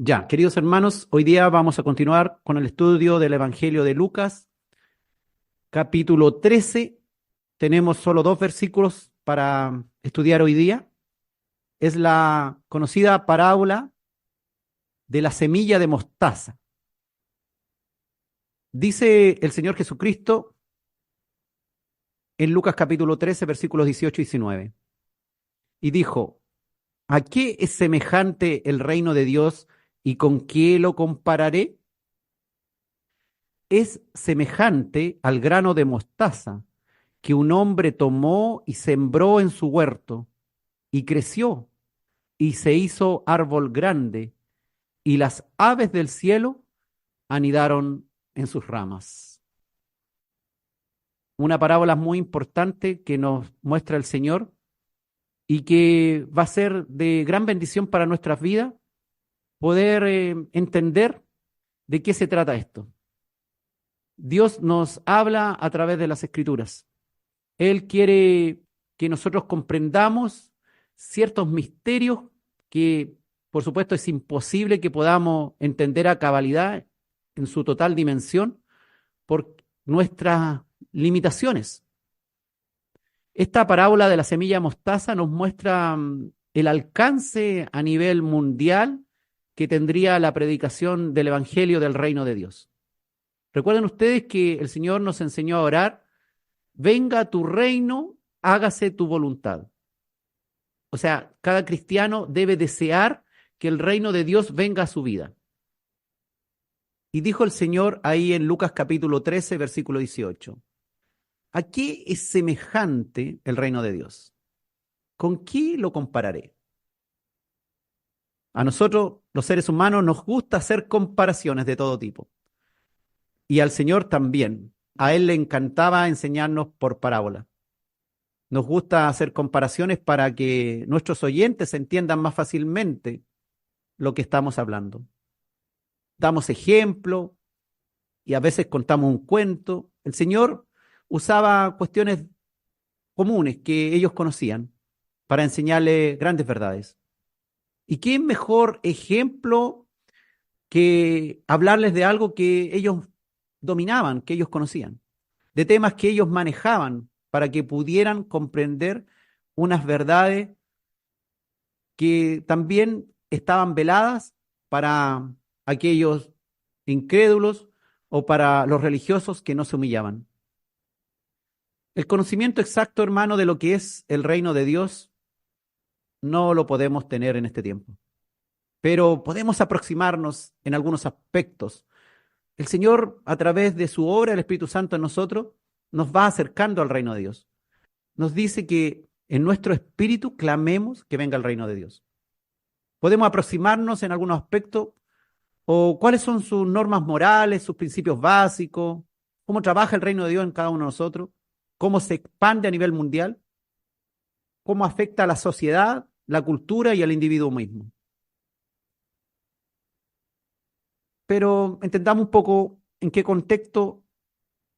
Ya, queridos hermanos, hoy día vamos a continuar con el estudio del Evangelio de Lucas, capítulo 13. Tenemos solo dos versículos para estudiar hoy día. Es la conocida parábola de la semilla de mostaza. Dice el Señor Jesucristo en Lucas capítulo 13, versículos 18 y 19. Y dijo, ¿a qué es semejante el reino de Dios y con qué lo compararé? Es semejante al grano de mostaza que un hombre tomó y sembró en su huerto, y creció, y se hizo árbol grande, y las aves del cielo anidaron en sus ramas. Una parábola muy importante que nos muestra el Señor y que va a ser de gran bendición para nuestras vidas poder entender de qué se trata esto. Dios nos habla a través de las Escrituras. Él quiere que nosotros comprendamos ciertos misterios que, por supuesto, es imposible que podamos entender a cabalidad en su total dimensión por nuestras limitaciones. Esta parábola de la semilla de mostaza nos muestra el alcance a nivel mundial que tendría la predicación del Evangelio del Reino de Dios. Recuerden ustedes que el Señor nos enseñó a orar: venga tu reino, hágase tu voluntad. O sea, cada cristiano debe desear que el reino de Dios venga a su vida. Y dijo el Señor ahí en Lucas capítulo 13, versículo 18, ¿a qué es semejante el reino de Dios? ¿Con qué lo compararé? A nosotros, los seres humanos, nos gusta hacer comparaciones de todo tipo. Y al Señor también. A Él le encantaba enseñarnos por parábola. Nos gusta hacer comparaciones para que nuestros oyentes entiendan más fácilmente lo que estamos hablando. Damos ejemplo y a veces contamos un cuento. El Señor usaba cuestiones comunes que ellos conocían para enseñarles grandes verdades. ¿Y qué mejor ejemplo que hablarles de algo que ellos dominaban, que ellos conocían, de temas que ellos manejaban para que pudieran comprender unas verdades que también estaban veladas para aquellos incrédulos o para los religiosos que no se humillaban? El conocimiento exacto, hermano, de lo que es el reino de Dios no lo podemos tener en este tiempo, pero podemos aproximarnos en algunos aspectos. El Señor, a través de su obra, el Espíritu Santo en nosotros, nos va acercando al reino de Dios. Nos dice que en nuestro espíritu clamemos que venga el reino de Dios. Podemos aproximarnos en algunos aspectos, o cuáles son sus normas morales, sus principios básicos, cómo trabaja el reino de Dios en cada uno de nosotros, cómo se expande a nivel mundial, cómo afecta a la sociedad, la cultura y al individuo mismo. Pero entendamos un poco en qué contexto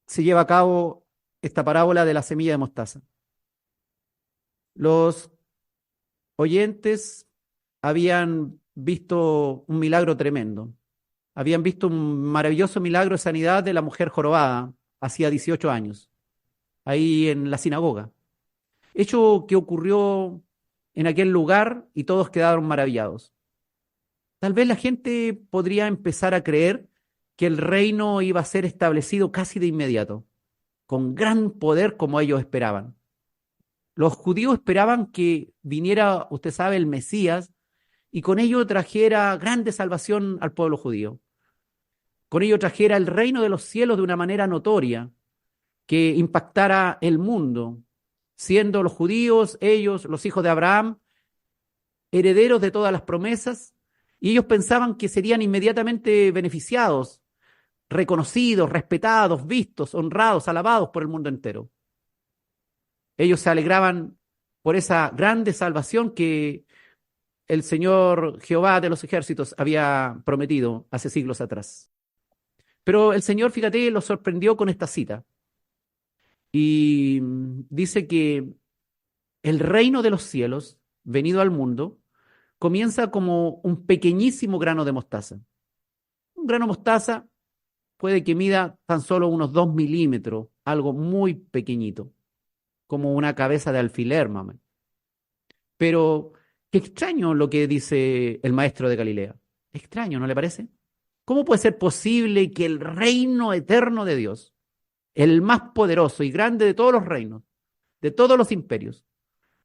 se lleva a cabo esta parábola de la semilla de mostaza. Los oyentes habían visto un milagro tremendo. Habían visto un maravilloso milagro de sanidad de la mujer jorobada hacía 18 años, ahí en la sinagoga. Hecho que ocurrió en aquel lugar y todos quedaron maravillados. Tal vez la gente podría empezar a creer que el reino iba a ser establecido casi de inmediato, con gran poder como ellos esperaban. Los judíos esperaban que viniera, usted sabe, el Mesías y con ello trajera grande salvación al pueblo judío. Con ello trajera el reino de los cielos de una manera notoria, que impactara el mundo, siendo los judíos, ellos, los hijos de Abraham, herederos de todas las promesas, y ellos pensaban que serían inmediatamente beneficiados, reconocidos, respetados, vistos, honrados, alabados por el mundo entero. Ellos se alegraban por esa grande salvación que el Señor Jehová de los ejércitos había prometido hace siglos atrás. Pero el Señor, fíjate, los sorprendió con esta cita y dice que el reino de los cielos, venido al mundo, comienza como un pequeñísimo grano de mostaza. Un grano de mostaza puede que mida tan solo unos 2 milímetros, algo muy pequeñito, como una cabeza de alfiler, más o menos. Pero qué extraño lo que dice el maestro de Galilea. Extraño, ¿no le parece? ¿Cómo puede ser posible que el reino eterno de Dios, el más poderoso y grande de todos los reinos, de todos los imperios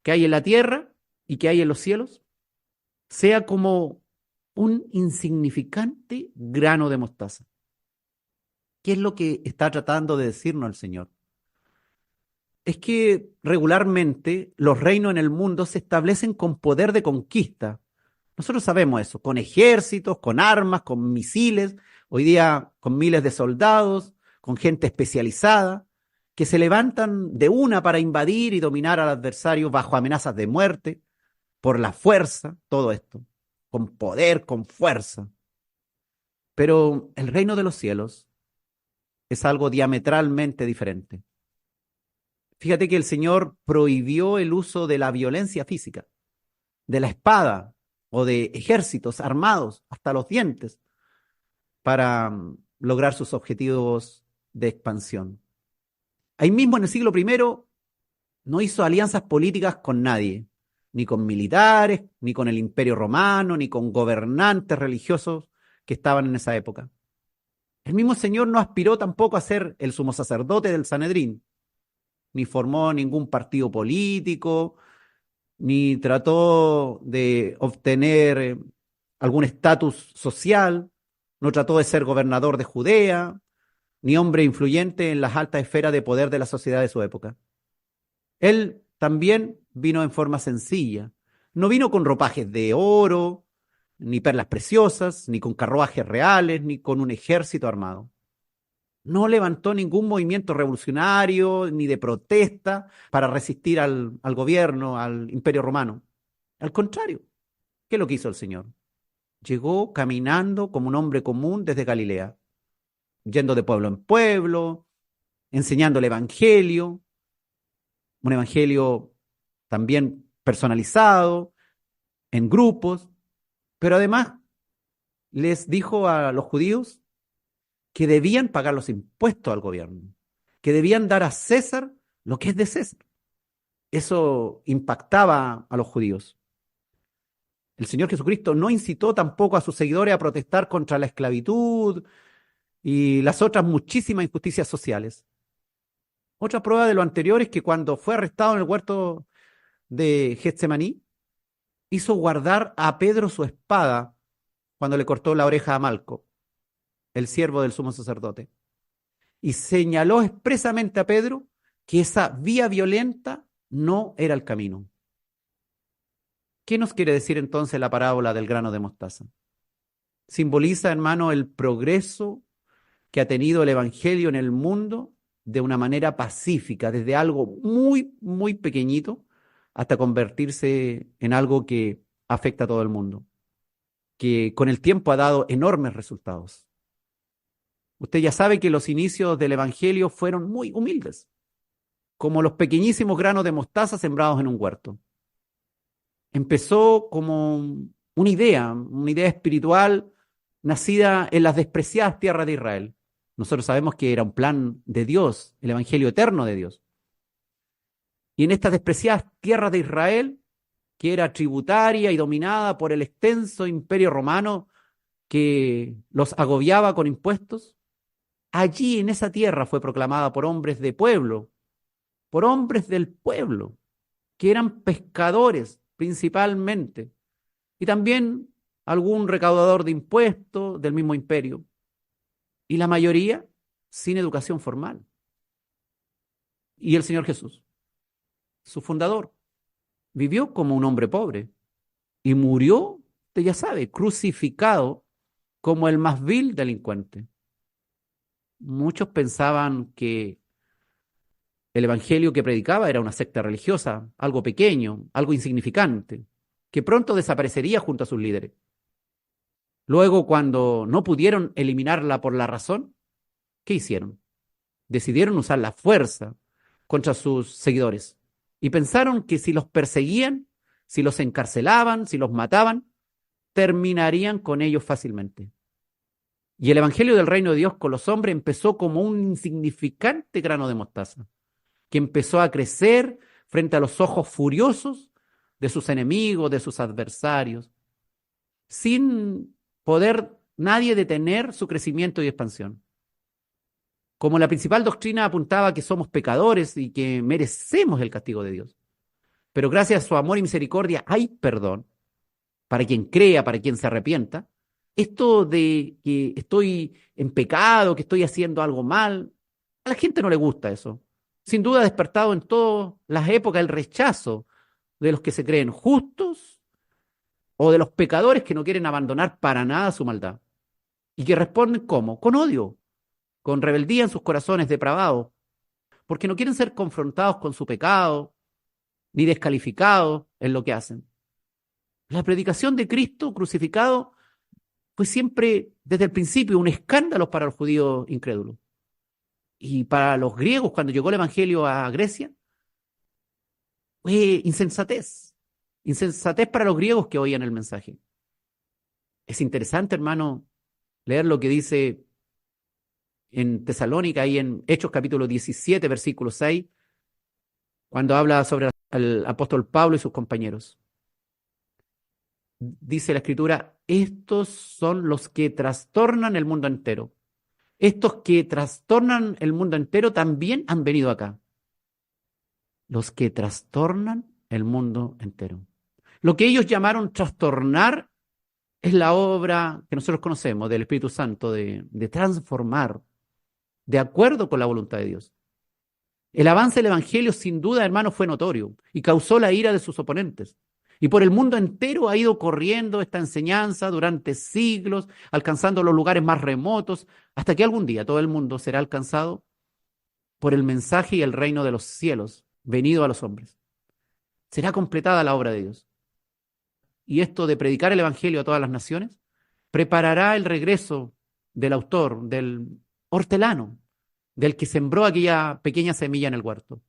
que hay en la tierra y que hay en los cielos, sea como un insignificante grano de mostaza? ¿Qué es lo que está tratando de decirnos el Señor? Es que regularmente los reinos en el mundo se establecen con poder de conquista. Nosotros sabemos eso, con ejércitos, con armas, con misiles, hoy día con miles de soldados, con gente especializada, que se levantan de una para invadir y dominar al adversario bajo amenazas de muerte, por la fuerza, todo esto, con poder, con fuerza. Pero el reino de los cielos es algo diametralmente diferente. Fíjate que el Señor prohibió el uso de la violencia física, de la espada o de ejércitos armados hasta los dientes para lograr sus objetivos de expansión. Ahí mismo en el siglo I no hizo alianzas políticas con nadie, ni con militares, ni con el Imperio Romano, ni con gobernantes religiosos que estaban en esa época. El mismo Señor no aspiró tampoco a ser el sumo sacerdote del Sanedrín, ni formó ningún partido político, ni trató de obtener algún estatus social, no trató de ser gobernador de Judea, ni hombre influyente en las altas esferas de poder de la sociedad de su época. Él también vino en forma sencilla, no vino con ropajes de oro, ni perlas preciosas, ni con carruajes reales, ni con un ejército armado. No levantó ningún movimiento revolucionario ni de protesta para resistir al gobierno, al Imperio Romano. Al contrario, ¿qué es lo que hizo el Señor? Llegó caminando como un hombre común desde Galilea, yendo de pueblo en pueblo, enseñando el Evangelio, un Evangelio también personalizado, en grupos, pero además les dijo a los judíos que debían pagar los impuestos al gobierno, que debían dar a César lo que es de César. Eso impactaba a los judíos. El Señor Jesucristo no incitó tampoco a sus seguidores a protestar contra la esclavitud y las otras muchísimas injusticias sociales. Otra prueba de lo anterior es que cuando fue arrestado en el huerto de Getsemaní, hizo guardar a Pedro su espada cuando le cortó la oreja a Malco, el siervo del sumo sacerdote, y señaló expresamente a Pedro que esa vía violenta no era el camino. ¿Qué nos quiere decir entonces la parábola del grano de mostaza? Simboliza, hermano, el progreso que ha tenido el Evangelio en el mundo de una manera pacífica, desde algo muy, muy pequeñito hasta convertirse en algo que afecta a todo el mundo, que con el tiempo ha dado enormes resultados. Usted ya sabe que los inicios del Evangelio fueron muy humildes, como los pequeñísimos granos de mostaza sembrados en un huerto. Empezó como una idea espiritual nacida en las despreciadas tierras de Israel. Nosotros sabemos que era un plan de Dios, el Evangelio eterno de Dios. Y en estas despreciadas tierras de Israel, que era tributaria y dominada por el extenso imperio romano que los agobiaba con impuestos, allí en esa tierra fue proclamada por hombres de pueblo, por hombres del pueblo, que eran pescadores principalmente, y también algún recaudador de impuestos del mismo imperio, y la mayoría sin educación formal. Y el Señor Jesús, su fundador, vivió como un hombre pobre y murió, usted ya sabe, crucificado como el más vil delincuente. Muchos pensaban que el evangelio que predicaba era una secta religiosa, algo pequeño, algo insignificante, que pronto desaparecería junto a sus líderes. Luego, cuando no pudieron eliminarla por la razón, ¿qué hicieron? Decidieron usar la fuerza contra sus seguidores y pensaron que si los perseguían, si los encarcelaban, si los mataban, terminarían con ellos fácilmente. Y el evangelio del reino de Dios con los hombres empezó como un insignificante grano de mostaza, que empezó a crecer frente a los ojos furiosos de sus enemigos, de sus adversarios, sin poder nadie detener su crecimiento y expansión. Como la principal doctrina apuntaba que somos pecadores y que merecemos el castigo de Dios, pero gracias a su amor y misericordia hay perdón para quien crea, para quien se arrepienta. Esto de que estoy en pecado, que estoy haciendo algo mal, a la gente no le gusta eso. Sin duda ha despertado en todas las épocas el rechazo de los que se creen justos o de los pecadores que no quieren abandonar para nada su maldad y que responden ¿cómo? Con odio, con rebeldía en sus corazones depravados, porque no quieren ser confrontados con su pecado ni descalificados en lo que hacen. La predicación de Cristo crucificado fue siempre, desde el principio, un escándalo para los judíos incrédulos. Y para los griegos, cuando llegó el Evangelio a Grecia, fue insensatez. Insensatez para los griegos que oían el mensaje. Es interesante, hermano, leer lo que dice en Tesalónica, ahí en Hechos capítulo 17, versículo 6, cuando habla sobre el apóstol Pablo y sus compañeros. Dice la Escritura, estos son los que trastornan el mundo entero. Estos que trastornan el mundo entero también han venido acá. Los que trastornan el mundo entero. Lo que ellos llamaron trastornar es la obra que nosotros conocemos del Espíritu Santo, de transformar de acuerdo con la voluntad de Dios. El avance del Evangelio, sin duda, hermano, fue notorio y causó la ira de sus oponentes. Y por el mundo entero ha ido corriendo esta enseñanza durante siglos, alcanzando los lugares más remotos, hasta que algún día todo el mundo será alcanzado por el mensaje y el reino de los cielos venido a los hombres. Será completada la obra de Dios. Y esto de predicar el Evangelio a todas las naciones preparará el regreso del autor, del hortelano, del que sembró aquella pequeña semilla en el huerto.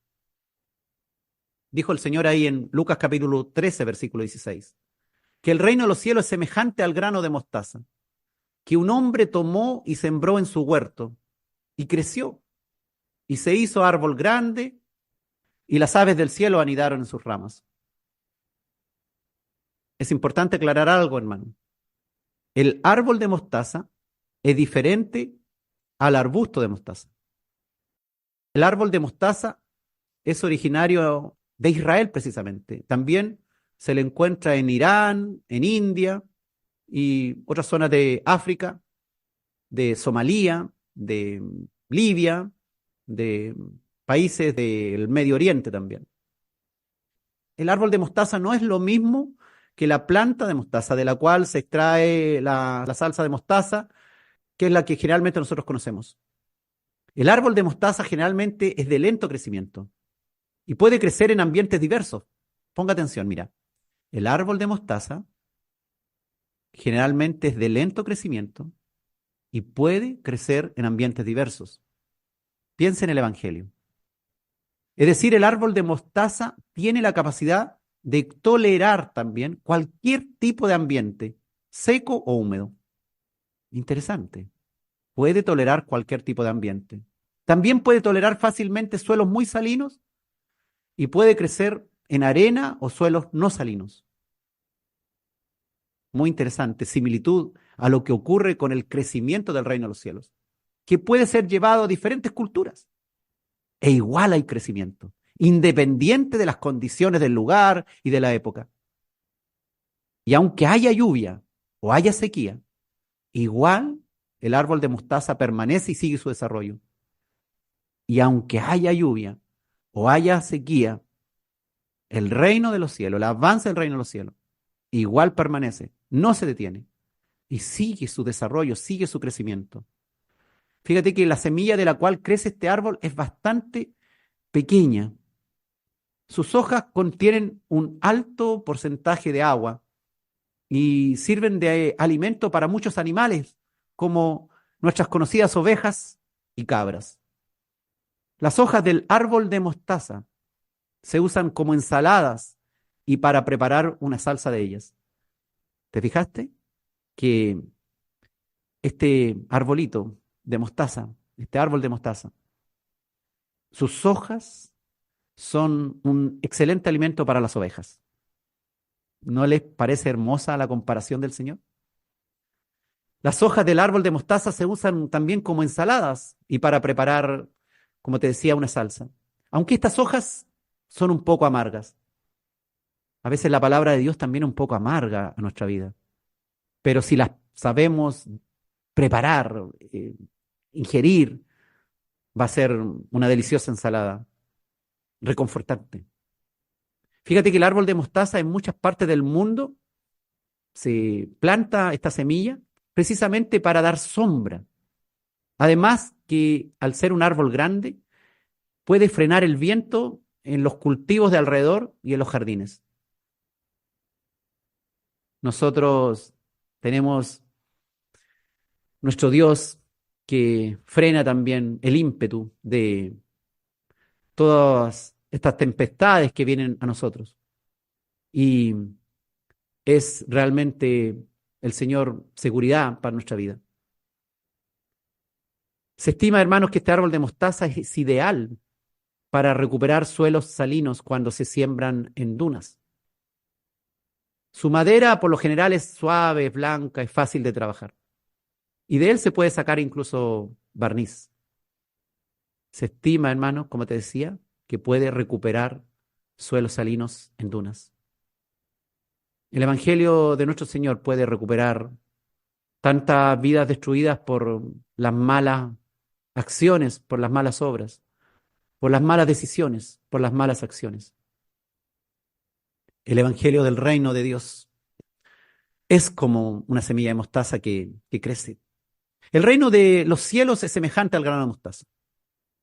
Dijo el Señor ahí en Lucas capítulo 13, versículo 16, que el reino de los cielos es semejante al grano de mostaza, que un hombre tomó y sembró en su huerto, y creció, y se hizo árbol grande, y las aves del cielo anidaron en sus ramas. Es importante aclarar algo, hermano. El árbol de mostaza es diferente al arbusto de mostaza. El árbol de mostaza es originario de Israel precisamente. También se le encuentra en Irán, en India y otras zonas de África, de Somalia, de Libia, de países del Medio Oriente también. El árbol de mostaza no es lo mismo que la planta de mostaza, de la cual se extrae la salsa de mostaza, que es la que generalmente nosotros conocemos. El árbol de mostaza generalmente es de lento crecimiento y puede crecer en ambientes diversos. Ponga atención, mira. El árbol de mostaza generalmente es de lento crecimiento y puede crecer en ambientes diversos. Piensa en el Evangelio. Es decir, el árbol de mostaza tiene la capacidad de tolerar también cualquier tipo de ambiente, seco o húmedo. Interesante. Puede tolerar cualquier tipo de ambiente. También puede tolerar fácilmente suelos muy salinos y puede crecer en arena o suelos no salinos. Muy interesante, similitud a lo que ocurre con el crecimiento del reino de los cielos, que puede ser llevado a diferentes culturas. E igual hay crecimiento, independiente de las condiciones del lugar y de la época. Y aunque haya lluvia o haya sequía, igual el árbol de mostaza permanece y sigue su desarrollo. Y aunque haya lluvia o haya sequía, el reino de los cielos, el avance del reino de los cielos, igual permanece, no se detiene y sigue su desarrollo, sigue su crecimiento. Fíjate que la semilla de la cual crece este árbol es bastante pequeña. Sus hojas contienen un alto porcentaje de agua y sirven de alimento para muchos animales, como nuestras conocidas ovejas y cabras. Las hojas del árbol de mostaza se usan como ensaladas y para preparar una salsa de ellas. ¿Te fijaste? Que este arbolito de mostaza, este árbol de mostaza, sus hojas son un excelente alimento para las ovejas. ¿No les parece hermosa la comparación del Señor? Las hojas del árbol de mostaza se usan también como ensaladas y para preparar, como te decía, una salsa. Aunque estas hojas son un poco amargas. A veces la palabra de Dios también es un poco amarga a nuestra vida. Pero si las sabemos preparar, ingerir, va a ser una deliciosa ensalada, reconfortante. Fíjate que el árbol de mostaza en muchas partes del mundo se planta esta semilla precisamente para dar sombra. Además que al ser un árbol grande, puede frenar el viento en los cultivos de alrededor y en los jardines. Nosotros tenemos nuestro Dios que frena también el ímpetu de todas estas tempestades que vienen a nosotros. Y es realmente el Señor seguridad para nuestra vida. Se estima, hermanos, que este árbol de mostaza es ideal para recuperar suelos salinos cuando se siembran en dunas. Su madera, por lo general, es suave, es blanca, es fácil de trabajar. Y de él se puede sacar incluso barniz. Se estima, hermanos, como te decía, que puede recuperar suelos salinos en dunas. El Evangelio de nuestro Señor puede recuperar tantas vidas destruidas por las malas acciones, por las malas obras, por las malas decisiones, por las malas acciones. El Evangelio del reino de Dios es como una semilla de mostaza que crece. El reino de los cielos es semejante al grano de mostaza,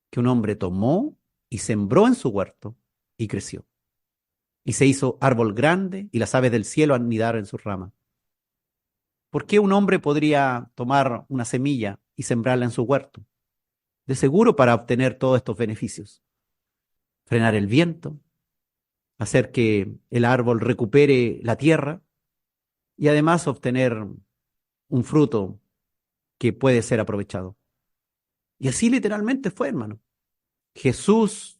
que un hombre tomó y sembró en su huerto y creció. Y se hizo árbol grande y las aves del cielo anidaron en sus ramas. ¿Por qué un hombre podría tomar una semilla y sembrarla en su huerto? De seguro para obtener todos estos beneficios. Frenar el viento, hacer que el árbol recupere la tierra y además obtener un fruto que puede ser aprovechado. Y así literalmente fue, hermano. Jesús,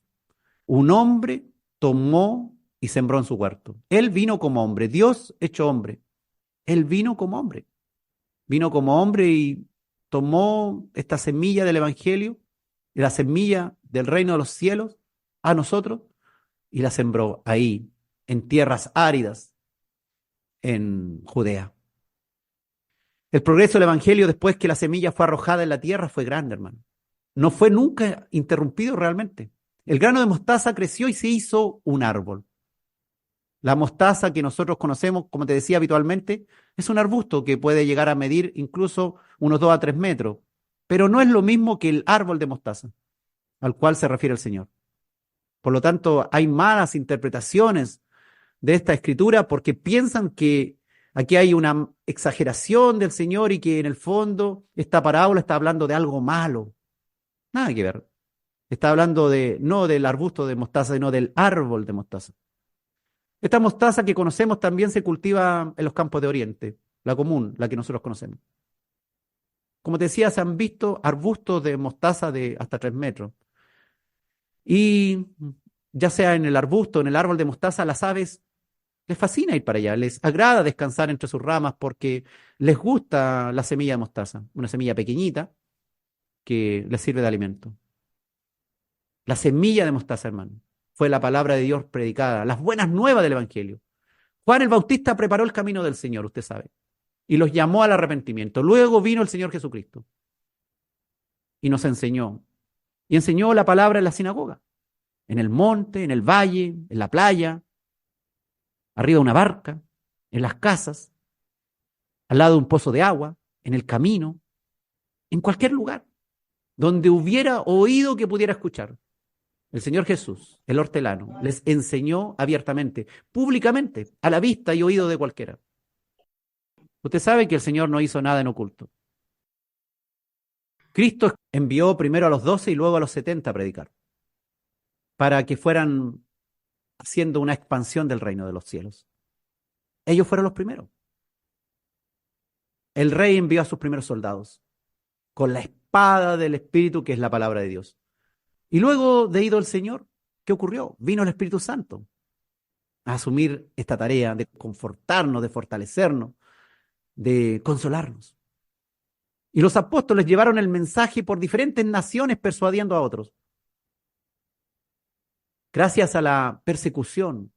un hombre, tomó y sembró en su huerto. Él vino como hombre, Dios hecho hombre. Él vino como hombre. Vino como hombre y tomó esta semilla del Evangelio, la semilla del reino de los cielos, a nosotros, y la sembró ahí, en tierras áridas, en Judea. El progreso del Evangelio después que la semilla fue arrojada en la tierra fue grande, hermano. No fue nunca interrumpido realmente. El grano de mostaza creció y se hizo un árbol. La mostaza que nosotros conocemos, como te decía habitualmente, es un arbusto que puede llegar a medir incluso unos 2 a 3 metros, pero no es lo mismo que el árbol de mostaza al cual se refiere el Señor. Por lo tanto, hay malas interpretaciones de esta escritura porque piensan que aquí hay una exageración del Señor y que en el fondo esta parábola está hablando de algo malo. Nada que ver. Está hablando de no del arbusto de mostaza, sino del árbol de mostaza. Esta mostaza que conocemos también se cultiva en los campos de Oriente, la común, la que nosotros conocemos. Como te decía, se han visto arbustos de mostaza de hasta 3 metros. Y ya sea en el arbusto, en el árbol de mostaza, las aves les fascina ir para allá, les agrada descansar entre sus ramas porque les gusta la semilla de mostaza, una semilla pequeñita que les sirve de alimento. La semilla de mostaza, hermano, fue la palabra de Dios predicada, las buenas nuevas del Evangelio. Juan el Bautista preparó el camino del Señor, usted sabe, y los llamó al arrepentimiento. Luego vino el Señor Jesucristo y nos enseñó. Y enseñó la palabra en la sinagoga, en el monte, en el valle, en la playa, arriba de una barca, en las casas, al lado de un pozo de agua, en el camino, en cualquier lugar, donde hubiera oído que pudiera escuchar. El Señor Jesús, el hortelano, les enseñó abiertamente, públicamente, a la vista y oído de cualquiera. Usted sabe que el Señor no hizo nada en oculto. Cristo envió primero a los 12 y luego a los 70 a predicar, para que fueran haciendo una expansión del reino de los cielos. Ellos fueron los primeros. el rey envió a sus primeros soldados con la espada del Espíritu, que es la palabra de Dios. Y luego de ido el Señor, ¿qué ocurrió? Vino el Espíritu Santo a asumir esta tarea de confortarnos, de fortalecernos, de consolarnos. Y los apóstoles llevaron el mensaje por diferentes naciones persuadiendo a otros. Gracias a la persecución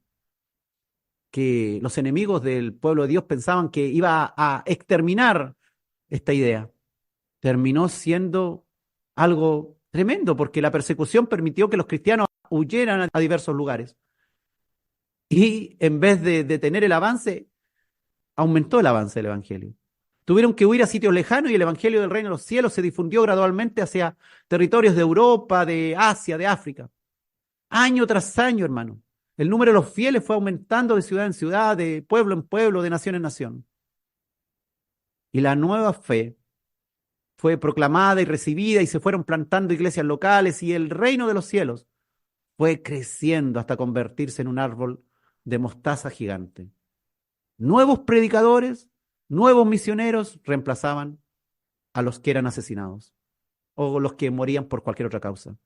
que los enemigos del pueblo de Dios pensaban que iba a exterminar esta idea, terminó siendo algo tremendo, porque la persecución permitió que los cristianos huyeran a diversos lugares. Y en vez de detener el avance, aumentó el avance del Evangelio. Tuvieron que huir a sitios lejanos y el Evangelio del Reino de los Cielos se difundió gradualmente hacia territorios de Europa, de Asia, de África. Año tras año, hermano. El número de los fieles fue aumentando de ciudad en ciudad, de pueblo en pueblo, de nación en nación. Y la nueva fe fue proclamada y recibida y se fueron plantando iglesias locales y el reino de los cielos fue creciendo hasta convertirse en un árbol de mostaza gigante. Nuevos predicadores, nuevos misioneros reemplazaban a los que eran asesinados o los que morían por cualquier otra causa.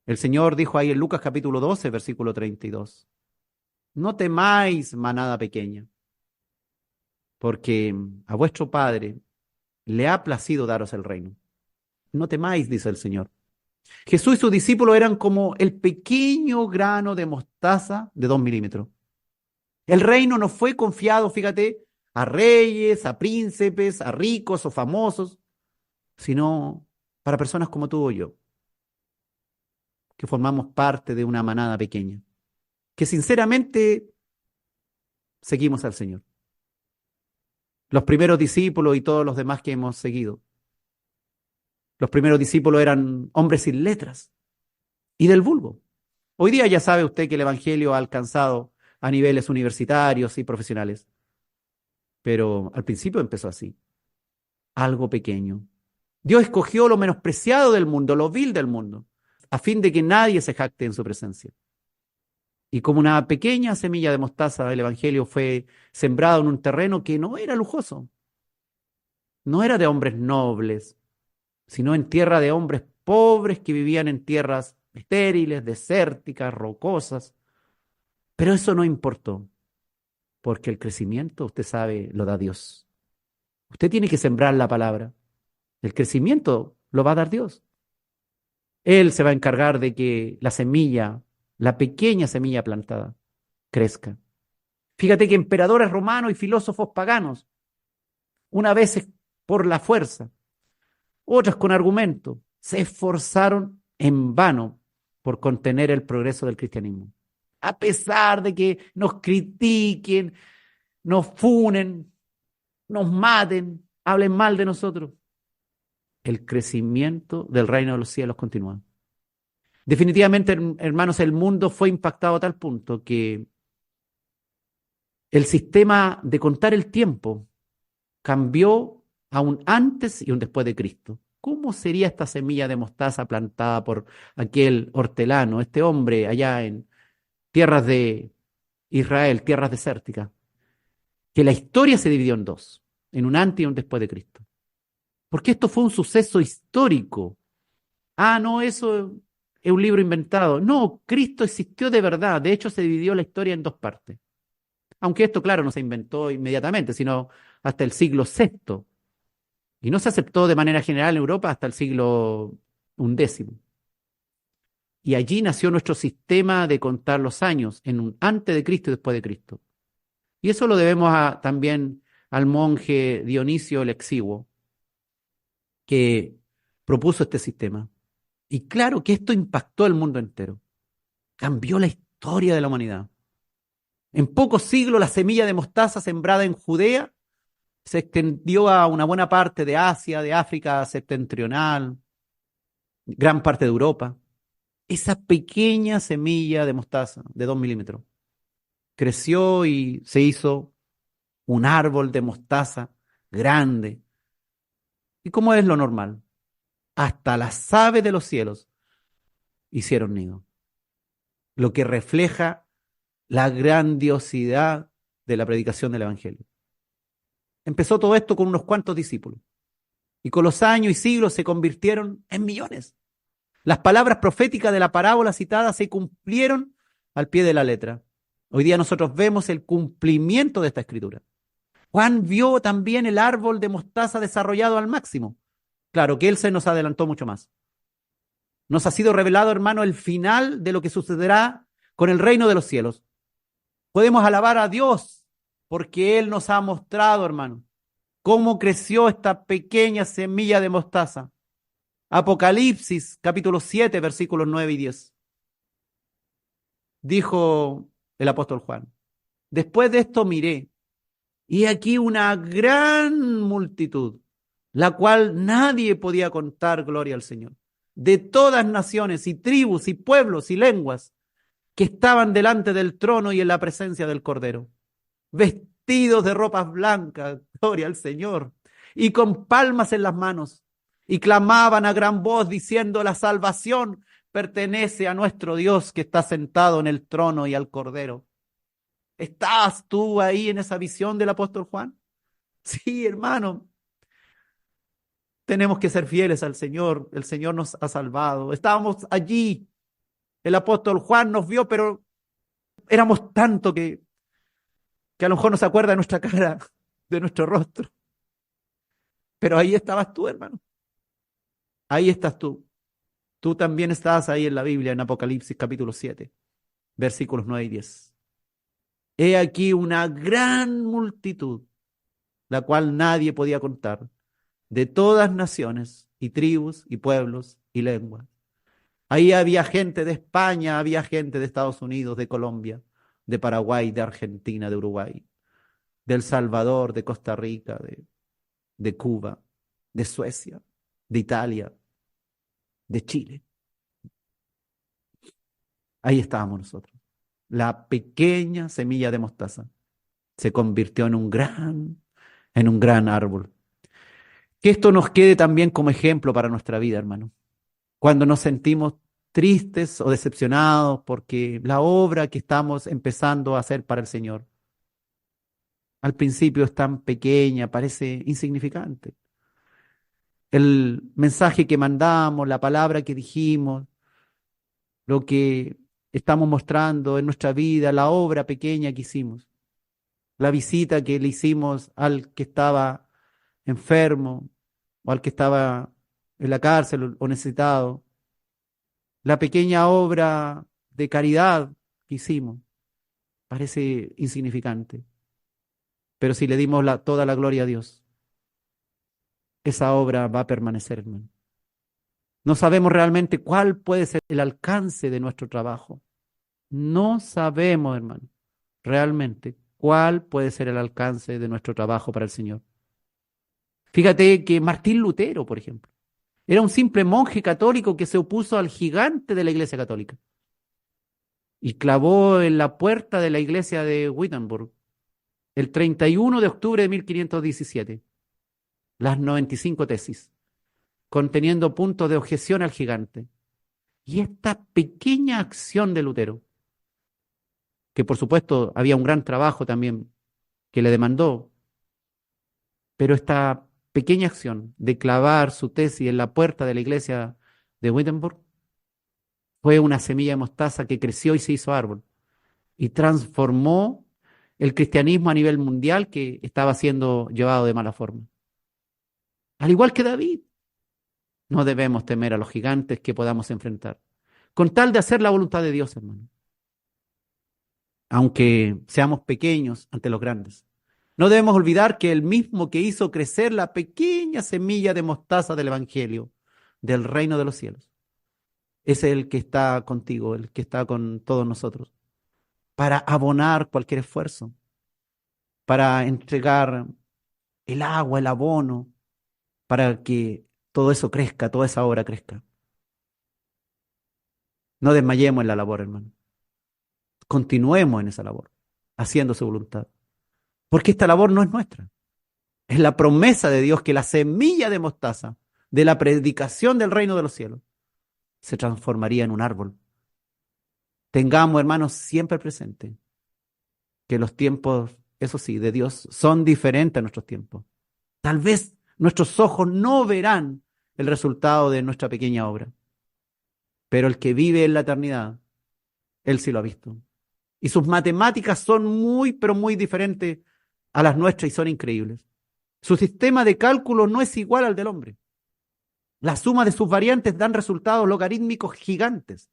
El Señor dijo ahí en Lucas capítulo 12, versículo 32, no temáis, manada pequeña, porque a vuestro Padre le ha placido daros el reino. No temáis, dice el Señor. Jesús y sus discípulos eran como el pequeño grano de mostaza de 2 milímetros. El reino no fue confiado, fíjate, a reyes, a príncipes, a ricos o famosos, sino para personas como tú o yo, que formamos parte de una manada pequeña, que sinceramente seguimos al Señor. Los primeros discípulos y todos los demás que hemos seguido. Los primeros discípulos eran hombres sin letras y del vulgo. Hoy día ya sabe usted que el Evangelio ha alcanzado a niveles universitarios y profesionales. Pero al principio empezó así, algo pequeño. Dios escogió lo menospreciado del mundo, lo vil del mundo, a fin de que nadie se jacte en su presencia. Y como una pequeña semilla de mostaza, el Evangelio fue sembrado en un terreno que no era lujoso, no era de hombres nobles, sino en tierra de hombres pobres que vivían en tierras estériles, desérticas, rocosas. Pero eso no importó, porque el crecimiento, usted sabe, lo da Dios. Usted tiene que sembrar la palabra. El crecimiento lo va a dar Dios. Él se va a encargar de que la semilla, la pequeña semilla plantada, crezca. Fíjate que emperadores romanos y filósofos paganos, una vez por la fuerza, otras con argumento, se esforzaron en vano por contener el progreso del cristianismo. A pesar de que nos critiquen, nos funen, nos maten, hablen mal de nosotros, el crecimiento del reino de los cielos continúa. Definitivamente, hermanos, el mundo fue impactado a tal punto que el sistema de contar el tiempo cambió a un antes y un después de Cristo. ¿Cómo sería esta semilla de mostaza plantada por aquel hortelano, este hombre allá en tierras de Israel, tierras desérticas? Que la historia se dividió en dos, en un antes y un después de Cristo. Porque esto fue un suceso histórico. Ah, no, eso es un libro inventado. No, Cristo existió de verdad. De hecho, se dividió la historia en dos partes. Aunque esto, claro, no se inventó inmediatamente, sino hasta el siglo VI. Y no se aceptó de manera general en Europa hasta el siglo XI. Y allí nació nuestro sistema de contar los años, en un antes de Cristo y después de Cristo. Y eso lo debemos también al monje Dionisio el Exiguo, que propuso este sistema. Y claro que esto impactó el mundo entero. Cambió la historia de la humanidad. En pocos siglos la semilla de mostaza sembrada en Judea se extendió a una buena parte de Asia, de África septentrional, gran parte de Europa. Esa pequeña semilla de mostaza de 2 milímetros creció y se hizo un árbol de mostaza grande. ¿Y cómo es lo normal? Hasta las aves de los cielos hicieron nido, lo que refleja la grandiosidad de la predicación del Evangelio. Empezó todo esto con unos cuantos discípulos. Y con los años y siglos se convirtieron en millones. Las palabras proféticas de la parábola citada se cumplieron al pie de la letra. Hoy día nosotros vemos el cumplimiento de esta escritura. Juan vio también el árbol de mostaza desarrollado al máximo. Claro que él se nos adelantó mucho más. Nos ha sido revelado, hermano, el final de lo que sucederá con el reino de los cielos. Podemos alabar a Dios porque Él nos ha mostrado, hermano, cómo creció esta pequeña semilla de mostaza. Apocalipsis, capítulo 7, versículos 9 y 10. Dijo el apóstol Juan: después de esto miré, y aquí una gran multitud, la cual nadie podía contar, gloria al Señor, de todas naciones y tribus y pueblos y lenguas, que estaban delante del trono y en la presencia del Cordero, vestidos de ropas blancas, gloria al Señor, y con palmas en las manos, y clamaban a gran voz diciendo: la salvación pertenece a nuestro Dios que está sentado en el trono y al Cordero. ¿Estás tú ahí en esa visión del apóstol Juan? Sí, hermano. Tenemos que ser fieles al Señor. El Señor nos ha salvado. Estábamos allí. El apóstol Juan nos vio, pero éramos tanto que a lo mejor no se acuerda de nuestra cara, de nuestro rostro. Pero ahí estabas tú, hermano. Ahí estás tú. Tú también estás ahí en la Biblia, en Apocalipsis capítulo 7, versículos 9 y 10. He aquí una gran multitud, la cual nadie podía contar, de todas naciones y tribus y pueblos y lenguas. Ahí había gente de España, había gente de Estados Unidos, de Colombia, de Paraguay, de Argentina, de Uruguay, de El Salvador, de Costa Rica, de Cuba, de Suecia, de Italia, de Chile. Ahí estábamos nosotros. La pequeña semilla de mostaza se convirtió en un gran árbol. Que esto nos quede también como ejemplo para nuestra vida, hermano. Cuando nos sentimos tristes o decepcionados porque la obra que estamos empezando a hacer para el Señor al principio es tan pequeña, parece insignificante. El mensaje que mandamos, la palabra que dijimos, lo que estamos mostrando en nuestra vida, la obra pequeña que hicimos, la visita que le hicimos al que estaba enfermo o al que estaba en la cárcel o necesitado, la pequeña obra de caridad que hicimos, parece insignificante. Pero si le dimos toda la gloria a Dios, esa obra va a permanecer, hermano. No sabemos realmente cuál puede ser el alcance de nuestro trabajo. No sabemos, hermano, realmente cuál puede ser el alcance de nuestro trabajo para el Señor. Fíjate que Martín Lutero, por ejemplo, era un simple monje católico que se opuso al gigante de la Iglesia Católica y clavó en la puerta de la iglesia de Wittenberg el 31 de octubre de 1517 las 95 tesis, conteniendo puntos de objeción al gigante. Y esta pequeña acción de Lutero, que por supuesto había un gran trabajo también que le demandó, pero esta pequeña acción de clavar su tesis en la puerta de la iglesia de Wittenberg fue una semilla de mostaza que creció y se hizo árbol y transformó el cristianismo a nivel mundial que estaba siendo llevado de mala forma. Al igual que David, no debemos temer a los gigantes que podamos enfrentar, con tal de hacer la voluntad de Dios, hermano. Aunque seamos pequeños ante los grandes. No debemos olvidar que el mismo que hizo crecer la pequeña semilla de mostaza del Evangelio, del reino de los cielos, es el que está contigo, el que está con todos nosotros, para abonar cualquier esfuerzo, para entregar el agua, el abono, para que todo eso crezca, toda esa obra crezca. No desmayemos en la labor, hermano. Continuemos en esa labor, haciendo su voluntad. Porque esta labor no es nuestra. Es la promesa de Dios que la semilla de mostaza de la predicación del reino de los cielos se transformaría en un árbol. Tengamos, hermanos, siempre presente que los tiempos eso sí, de Dios, son diferentes a nuestros tiempos. Tal vez nuestros ojos no verán el resultado de nuestra pequeña obra, pero el que vive en la eternidad, él sí lo ha visto. Y sus matemáticas son muy, pero muy diferentes a las nuestras y son increíbles. Su sistema de cálculo no es igual al del hombre. La suma de sus variantes dan resultados logarítmicos gigantes.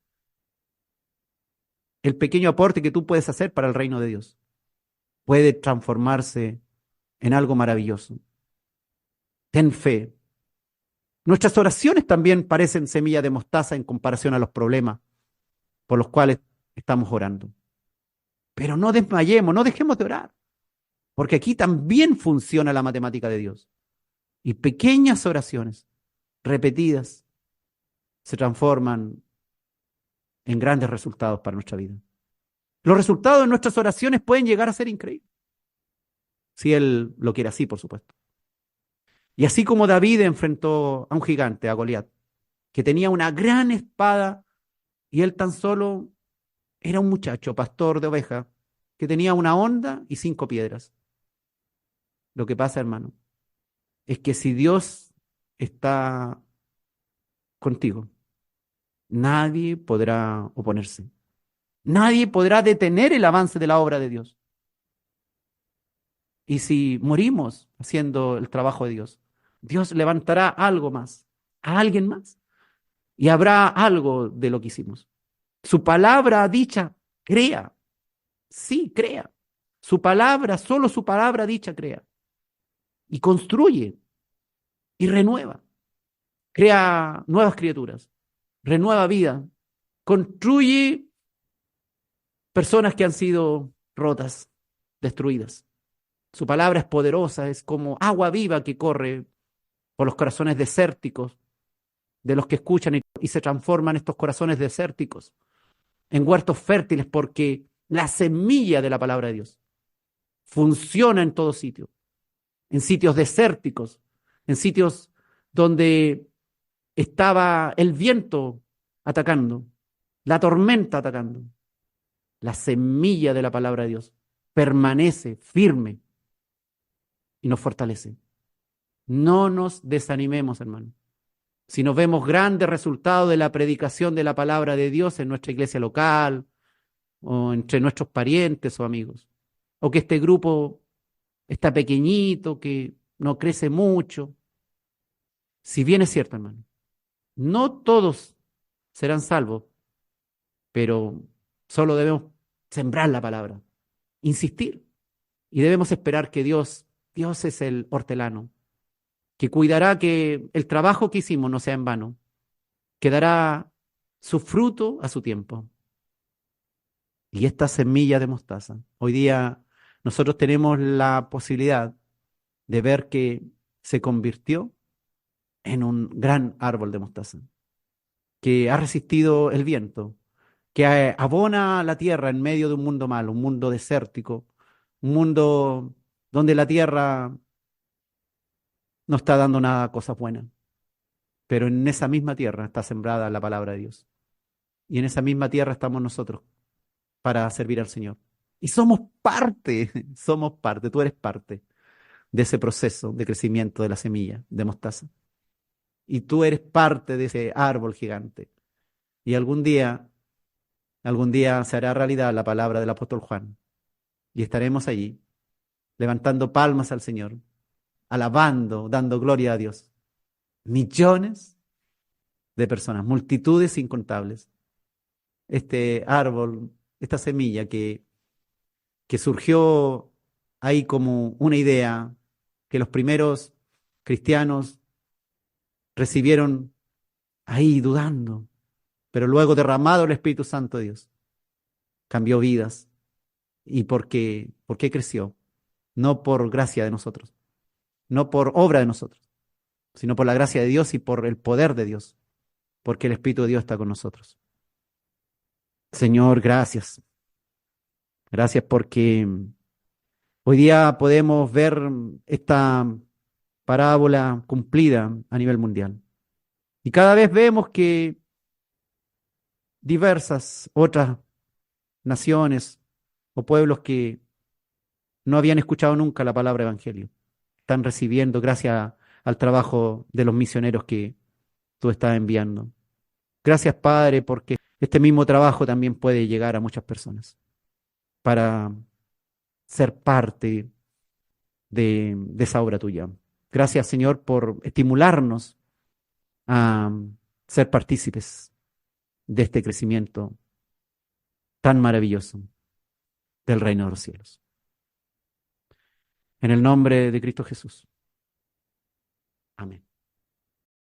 El pequeño aporte que tú puedes hacer para el reino de Dios puede transformarse en algo maravilloso. Ten fe. Nuestras oraciones también parecen semillas de mostaza en comparación a los problemas por los cuales estamos orando. Pero no desmayemos, no dejemos de orar, porque aquí también funciona la matemática de Dios. Y pequeñas oraciones repetidas se transforman en grandes resultados para nuestra vida. Los resultados de nuestras oraciones pueden llegar a ser increíbles, si Él lo quiere así, por supuesto. Y así como David enfrentó a un gigante, a Goliat, que tenía una gran espada y él tan solo era un muchacho, pastor de ovejas, que tenía una honda y 5 piedras. Lo que pasa, hermano, es que si Dios está contigo, nadie podrá oponerse. Nadie podrá detener el avance de la obra de Dios. Y si morimos haciendo el trabajo de Dios, Dios levantará algo más, a alguien más, y habrá algo de lo que hicimos. Su palabra dicha, crea. Sí, crea. Su palabra, solo su palabra dicha, crea. Y construye y renueva. Crea nuevas criaturas, renueva vida, construye personas que han sido rotas, destruidas. Su palabra es poderosa, es como agua viva que corre por los corazones desérticos de los que escuchan y se transforman estos corazones desérticos en huertos fértiles porque la semilla de la palabra de Dios funciona en todo sitio, en sitios desérticos, en sitios donde estaba el viento atacando, la tormenta atacando. La semilla de la palabra de Dios permanece firme y nos fortalece. No nos desanimemos, hermano. Si nos vemos grandes resultados de la predicación de la palabra de Dios en nuestra iglesia local, o entre nuestros parientes o amigos, o que este grupo está pequeñito, que no crece mucho. Si bien es cierto, hermano, no todos serán salvos, pero solo debemos sembrar la palabra, insistir, y debemos esperar que Dios es el hortelano, que cuidará que el trabajo que hicimos no sea en vano, que dará su fruto a su tiempo. Y esta semilla de mostaza, hoy día nosotros tenemos la posibilidad de ver que se convirtió en un gran árbol de mostaza, que ha resistido el viento, que abona la tierra en medio de un mundo malo, un mundo desértico, un mundo donde la tierra no está dando nada cosas buenas. Pero en esa misma tierra está sembrada la palabra de Dios. Y en esa misma tierra estamos nosotros para servir al Señor. Y somos parte, tú eres parte de ese proceso de crecimiento de la semilla de mostaza. Y tú eres parte de ese árbol gigante. Y algún día se hará realidad la palabra del apóstol Juan. Y estaremos allí, levantando palmas al Señor, alabando, dando gloria a Dios. Millones de personas, multitudes incontables. Este árbol, esta semilla que surgió ahí como una idea que los primeros cristianos recibieron ahí dudando, pero luego derramado el Espíritu Santo de Dios, cambió vidas. ¿Y por qué creció? No por gracia de nosotros, no por obra de nosotros, sino por la gracia de Dios y por el poder de Dios, porque el Espíritu de Dios está con nosotros. Señor, gracias. Gracias porque hoy día podemos ver esta parábola cumplida a nivel mundial. Y cada vez vemos que diversas otras naciones o pueblos que no habían escuchado nunca la palabra evangelio. Están recibiendo gracias al trabajo de los misioneros que tú estás enviando. Gracias, Padre, porque este mismo trabajo también puede llegar a muchas personas para ser parte de esa obra tuya. Gracias, Señor, por estimularnos a ser partícipes de este crecimiento tan maravilloso del reino de los cielos. En el nombre de Cristo Jesús. Amén.